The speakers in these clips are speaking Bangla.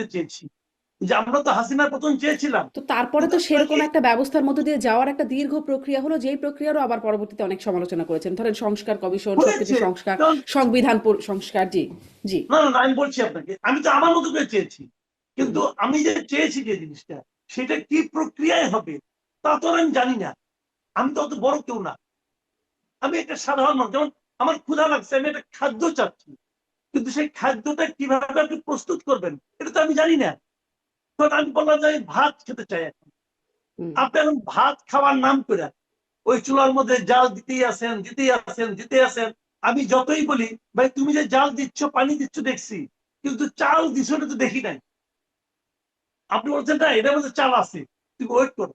দিতে চেয়েছি, যে আমরা তো হাসিনার পতন চেয়েছিলাম, তো তারপরে কিন্তু তো আমরা সেরকম একটা ব্যবস্থার মধ্যে দিয়ে যাওয়ার একটা দীর্ঘ প্রক্রিয়া হলো, যেই প্রক্রিয়ারও আবার পরবর্তীতে অনেক সমালোচনা করেছেন, ধরেন সংস্কার কমিশন, সবকিছু হয়েছে। সংস্কার, কারণ সংবিধান সংস্কার। জি, জি। না, না, না, আমি বলছি আপনাকে, আমি তো আমার মতো করে চেয়েছি, হুম, কিন্তু আমি যে চেয়েছি যে জিনিসটা, সেটা কি প্রক্রিয়ায় হবে তা তো আমি জানি না। আমি তো অত বড় কেউ না, আমি একটা সাধারণ মানুষ। যেমন আমার ক্ষুধা লাগছে, আমি একটা খাদ্য চাচ্ছি, কিন্তু সেই খাদ্যটা কিভাবে আপনি প্রস্তুত করবেন এটা তো আমি জানি না। তখন আমি বললাম যে আমি ভাত খেতে চাই এখন। হুম, আপনি এখন ভাত খাওয়ার নাম করে ওই চুলার মধ্যে জাল দিতেই আছেন, দিতেই আছেন, দিতেই আছেন। আমি যতই বলি, ভাই তুমি যে জাল দিচ্ছ, পানি দিচ্ছ দেখছি, কিন্তু চাল দিচ্ছ তো দেখি নাই। আপনি বলছেন না এটার মধ্যে চাল আছে, তুমি ওয়েট করো।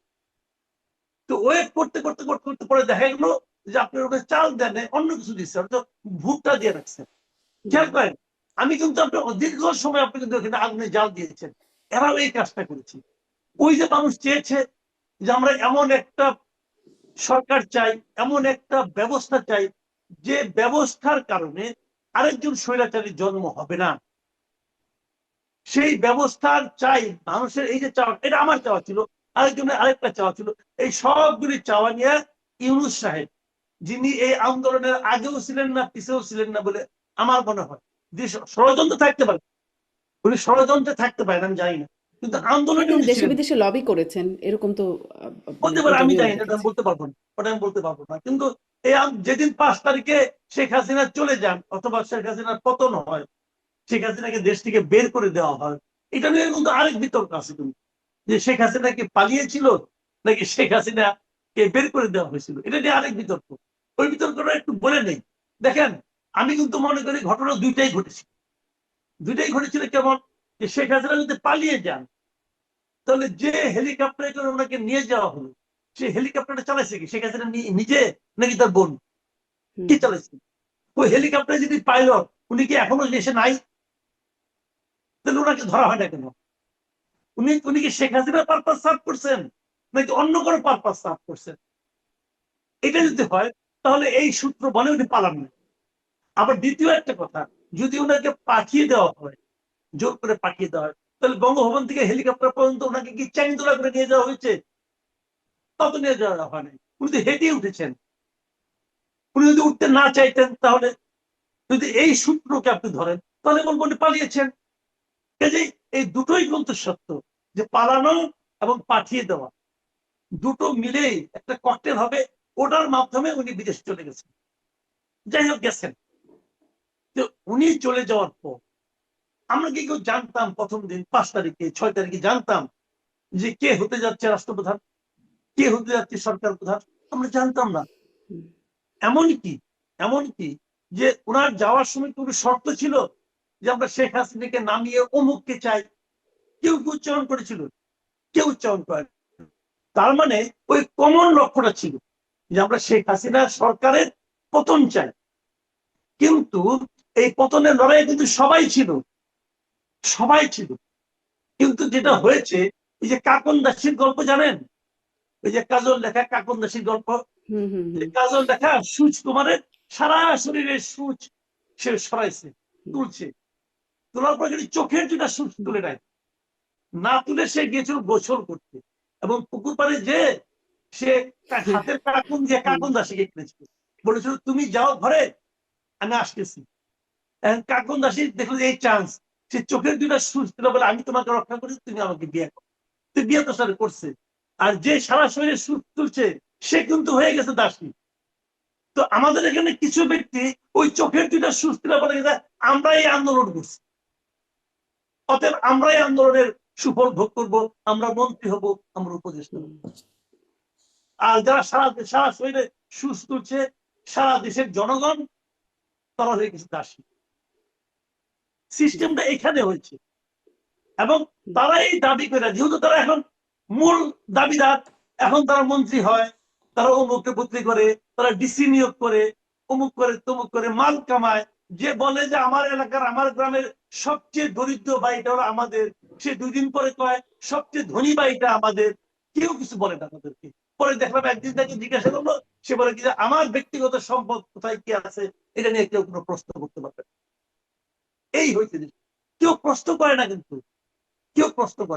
তো ওয়েট করতে করতে করতে করতে পরে দেখা গেলো যে আপনার ওটা চাল দেন নাই, অন্য কিছু দিচ্ছে, হয়তো ভুট্টা দিয়ে রাখছেন। হুম, খেয়াল করেন, আমি কিন্তু আপনার দীর্ঘ সময় আপনি কিন্তু এখানে আগুনে জাল দিয়েছেন। এরাও এই কাজটা করেছে। ওই যে মানুষ চেয়েছে যে আমরা এমন একটা সরকার চাই, এমন একটা ব্যবস্থা চাই, যে ব্যবস্থার কারণে আরেকজন স্বৈরাচারীর জন্ম হবে না। সেই ব্যবস্থার চাই মানুষের, এই যে চাওয়া, এটা আমার চাওয়া ছিল, আরেকজনের আরেকটা চাওয়া ছিল। এই সবগুলি চাওয়া নিয়ে ইউনূস সাহেব, যিনি এই আন্দোলনের আগেও ছিলেন না পিছেও ছিলেন না বলে আমার মনে হয়, যে ষড়যন্ত্র থাকতে পারে, উনি ষড়যন্ত্রে থাকতে পারেন আমি জানি না, কিন্তু হুম। হ্যাঁ, আন্দোলনে তিনি উনি দেশে ছিলেন। বিদেশে লবি করেছেন, এরকম তো মানে বলতে পারে, আমি ইন্টারভিউ জানি না, এটা আমি দেখেছি। বলতে পারবো না, ওটা আমি বলতে পারবো না। কিন্তু এই যেদিন 5 তারিখে শেখ হাসিনা চলে যান অথবা শেখ হাসিনার পতন হয়, শেখ হাসিনাকে দেশ থেকে বের করে দেওয়া হয়, এটা নিয়ে কিন্তু আরেক বিতর্ক আছে কিন্তু, যে শেখ হাসিনা কি পালিয়েছিল নাকি শেখ হাসিনা কে বের করে দেওয়া হয়েছিল, এটা নিয়ে আরেক বিতর্ক। ওই বিতর্কটা একটু বলে নেই। দেখেন, আমি কিন্তু মনে করি ঘটনা দুইটাই ঘটেছে। দুইটাই ঘটেছিল কেমন, যে শেখ হাসিনা যদি পালিয়ে যান, তাহলে যে হেলিকপ্টারে করে ওনাকে নিয়ে যাওয়া হলো, সেই হেলিকপ্টারটা চালাইছে কি শেখ হাসিনা নিজে নাকি তার বোন, হুম, কি চালাইছে? ওই হেলিকপ্টারে যদি পাইলট উনি কি এখনো দেশে নাই, তাহলে ওনাকে ধরা হয় না কেন? উনি উনি কি শেখ হাসিনার পারপাস সার্ভ করছেন নাকি অন্য কোনো পারপাস সার্ভ করছেন? এটা হুম, যদি হয়, তাহলে এই সূত্র বলে উনি পালান না। আবার দ্বিতীয় একটা কথা, যদি ওনাকে পাঠিয়ে দেওয়া হয়, জোর করে পাঠিয়ে দেওয়া হয়, তাহলে বঙ্গভবন থেকে হেলিকপ্টার পর্যন্ত ওনাকে কি চ্যাংদোলা করে নিয়ে যাওয়া হয়েছে? তত নিয়ে যাওয়া হয় নাই, উনি তো হেঁটে উঠেছেন। উনি যদি উঠতে না চাইতেন, তাহলে যদি এই সূত্রকে আপনি ধরেন, তাহলে বলবো উনি পালিয়েছেন। কাজেই এই দুটোই কিন্তু সত্য, যে পালানো এবং পাঠিয়ে দেওয়া দুটো মিলেই একটা ককটেল হবে। ওটার মাধ্যমে উনি বিদেশে চলে গেছেন। যাই হোক, গেছেন। তো উনি চলে যাওয়ার পর আমরা কি কেউ জানতাম প্রথম দিন 5 তারিখে 6 তারিখে জানতাম যে কে হতে যাচ্ছে রাষ্ট্রপ্রধান, কে হতে যাচ্ছে সরকার প্রধান? আমরা জানতাম না। হুম, এমনকি এমনকি যে ওনার যাওয়ার সময় কোনো শর্ত ছিল যে আমরা শেখ হাসিনাকে নামিয়ে অমুককে চাই, কেউ কি উচ্চারণ করেছিল? কেউ উচ্চারণ করে। তার মানে ওই কমন লক্ষ্যটা ছিল যে আমরা শেখ হাসিনা সরকারের পতন চাই। কিন্তু এই পতনের লড়াইয়ে কিন্তু সবাই ছিল, সবাই ছিল। কিন্তু যেটা হুম, হয়েছে, এই যে কাকন দাসীর গল্প জানেন, ওই যে কাজল লেখা কাকন দাসীর গল্প, হুম, হুম, হুম, কাজল লেখা সূচ কুমারের সারা শরীরের সূচ সে সরাইছে, হুম, তুলছে, তোলার পর যদি চোখের দুটা সূচ তুলে নেয়, না তুলে সে গিয়েছিল গোসল করতে, এবং পুকুর পাড়ে যে সে হাতের কাকুন দিয়ে হুম, কাকুন দাসীকে কিনেছিল, বলেছিল তুমি যাও ঘরে, আমি আসতেছি। কাকুন দাসী দেখলো এই চান্স, সে চোখের দুটা সূচ দিল, বলে আমি তোমাকে রক্ষা করি, তুমি আমাকে বিয়ে করো। তো বিয়ে তো সাথে করছে। আর যে সারা শরীরে সুখ তুলছে, সে কিন্তু হয়ে গেছে দাসী। তো আমাদের এখানে কিছু ব্যক্তি ওই চোখের দুইটা সুস্থ বলে গেছে, আমরা এই আন্দোলন করছি, অতএব আমরা এই আন্দোলনের সুফল ভোগ করবো, আমরা মন্ত্রী হব, আমরা উপদেষ্টা হব। হুম। আর যারা সারা সারা শরীরে সুস্থ তুলছে, সারা দেশের জনগণ, তারা হয়ে গেছে দাসী। জি, সিস্টেমটা এখানে হয়েছে। এবং হুম, তারা এই দাবি করে, যেহেতু তারা এখন মূল দাবিদার, এখন তারা মন্ত্রী হয়, তারা অমুককে বদলি করে, তারা ডিসি নিয়োগ করে, অমুক করে তমুক করে মাল কামায়। যে বলে যে আমার এলাকার আমার গ্রামের সবচেয়ে দরিদ্র বাড়িটা হলো আমাদের, সে 2 দিন পরে কয় সবচেয়ে ধনী বাড়িটা আমাদের। কেউ কিছু বলে না তাদেরকে। পরে দেখলাম একদিন তাকে জিজ্ঞাসা করলো, সে বলে কি যে আমার ব্যক্তিগত সম্পদ কোথায় কি আছে, এটা নিয়ে কেউ কোনো প্রশ্ন করতে পারবে না। এই হয়েছে, কেউ প্রশ্ন করে না কিন্তু। কেউ প্রশ্ন করে